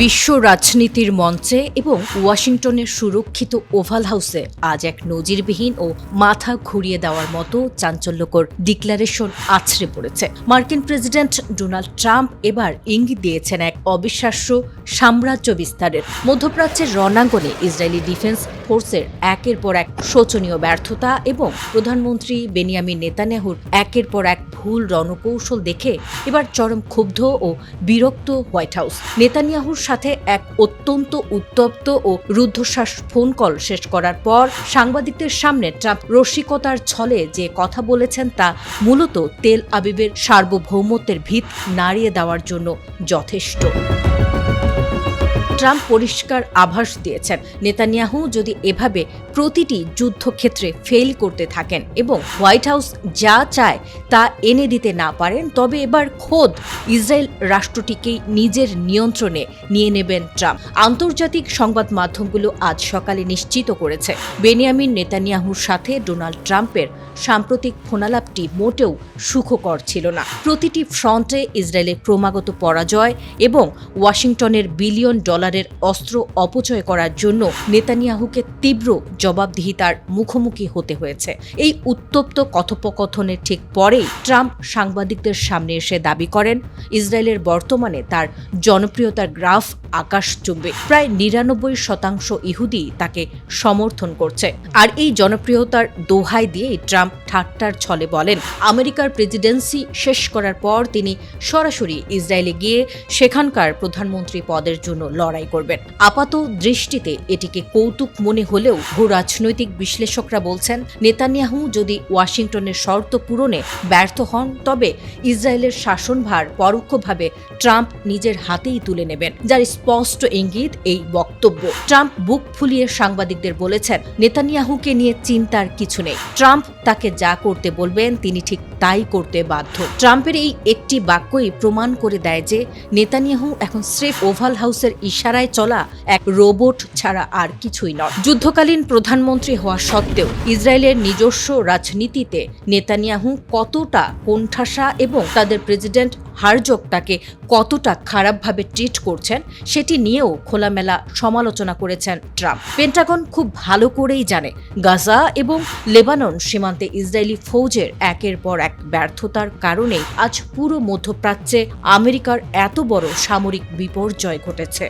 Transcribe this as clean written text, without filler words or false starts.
বিশ্ব রাজনীতির মঞ্চে এবং ওয়াশিংটনের সুরক্ষিত ওভাল হাউসে আজ এক নজিরবিহীন ও মাথা ঘুরিয়ে দেওয়ার মতো চাঞ্চল্যকর ডিক্লারেশন আছড়ে পড়েছে। মার্কিন প্রেসিডেন্ট ডোনাল্ড ট্রাম্প এবার ইঙ্গিত দিয়েছেন এক অবিশ্বাস্য সাম্রাজ্য বিস্তারের। মধ্যপ্রাচ্যের রণাঙ্গনে ইসরায়েলি ডিফেন্স ফোর্সের একের পর এক শোচনীয় ব্যর্থতা এবং প্রধানমন্ত্রী বেনিয়ামিন নেতানিয়াহুর একের পর এক ভুল রণকৌশল দেখে এবার চরম ক্ষুব্ধ ও বিরক্ত হোয়াইট হাউস। নেতানিয়াহুর সাথে এক অত্যন্ত উত্তপ্ত ও রুদ্ধশ্বাস ফোন কল শেষ করার পর সাংবাদিকদের সামনে ট্রাম্প রসিকতার ছলে যে কথা বলেছেন তা মূলত তেল আবিবের সার্বভৌমত্বের ভিত নাড়িয়ে দেওয়ার জন্য যথেষ্ট। ট্রাম্প পরিষ্কার আভাস দিয়েছেন, নেতানিয়াহু যদি এভাবে প্রতিটি যুদ্ধক্ষেত্রে ফেল করতে থাকেন এবং হোয়াইট হাউস যা চায় তা এনে দিতে না পারেন, তবে এবার খোদ ইসরায়েল রাষ্ট্রটিকেই নিজের নিয়ন্ত্রণে নিয়ে নেবেন ট্রাম্প। আন্তর্জাতিক সংবাদ মাধ্যমগুলো আজ সকালে নিশ্চিত করেছে, বেনিয়ামিন নেতানিয়াহুর সাথে ডোনাল্ড ট্রাম্পের সাম্প্রতিক ফোনালাপটি মোটেও সুখকর ছিল না। প্রতিটি ফ্রন্টে ইসরায়েলের ক্রমাগত পরাজয় এবং ওয়াশিংটনের বিলিয়ন ডলারের অস্ত্র অপচয় করার জন্য নেতানিয়াহুকে তীব্র জবাবদিহিতার মুখোমুখি হতে হয়েছে। এই উত্তপ্ত কথোপকথনের ঠিক পরেই ট্রাম্প সাংবাদিকদের সামনে এসে দাবি করেন, ইসরায়েলের বর্তমানে তার জনপ্রিয়তার গ্রাফ আকাশচুম্বী। প্রায় ৯৯% ইহুদি তাকে সমর্থন করছে। আর এই জনপ্রিয়তার দোহাই দিয়েই ট্রাম্প ঠাট্টার ছলে বলেন, আমেরিকার প্রেসিডেন্সি শেষ করার পর তিনি সরাসরি ইসরায়েলে গিয়ে সেখানকার প্রধানমন্ত্রী পদের জন্য লড়াই করবেন। আপাত দৃষ্টিতে এটিকে কৌতুক মনে হলেও ভূরাজনৈতিক বিশ্লেষকরা বলছেন, নেতানিয়াহু যদি ওয়াশিংটনের শর্ত পূরণে ব্যর্থ হন, তবে ইসরায়েলের শাসনভার পরোক্ষভাবে ট্রাম্প নিজের হাতেই তুলে নেবেন, যার স্পষ্ট ইঙ্গিত এই বক্তব্য। ট্রাম্প বুক ফুলিয়ে সাংবাদিকদের বলেছেন, নেতানিয়াহুকে নিয়ে চিন্তার কিছু নেই। ট্রাম্প তাকে যা করতে বলবেন তিনি ঠিক তাই করতে বাধ্য। ট্রাম্পের এই একটি বাক্যই প্রমাণ করে দেয় যে নেতানিয়াহু এখন স্রেফ ওভাল হাউসের ইশারায় চলা এক রোবট ছাড়া আর কিছুই নয়। যুদ্ধকালীন প্রধানমন্ত্রী হওয়া সত্ত্বেও ইসরায়েলের নিজস্ব রাজনীতিতে নেতানিয়াহু কতটা কোণঠাসা এবং তাদের প্রেসিডেন্ট হারজগ তাকে কতটা খারাপভাবে ট্রিট করছেন সেটি নিয়েও খোলামেলা সমালোচনা করেছেন ট্রাম্প। পেন্টাগন খুব ভালো করেই জানে, গাজা এবং লেবানন সীমান্তে ইসরায়েলি ফৌজের একের পর এক ব্যর্থতার কারণেই আজ পুরো মধ্যপ্রাচ্যে আমেরিকার এত বড় সামরিক বিপর্যয় ঘটেছে।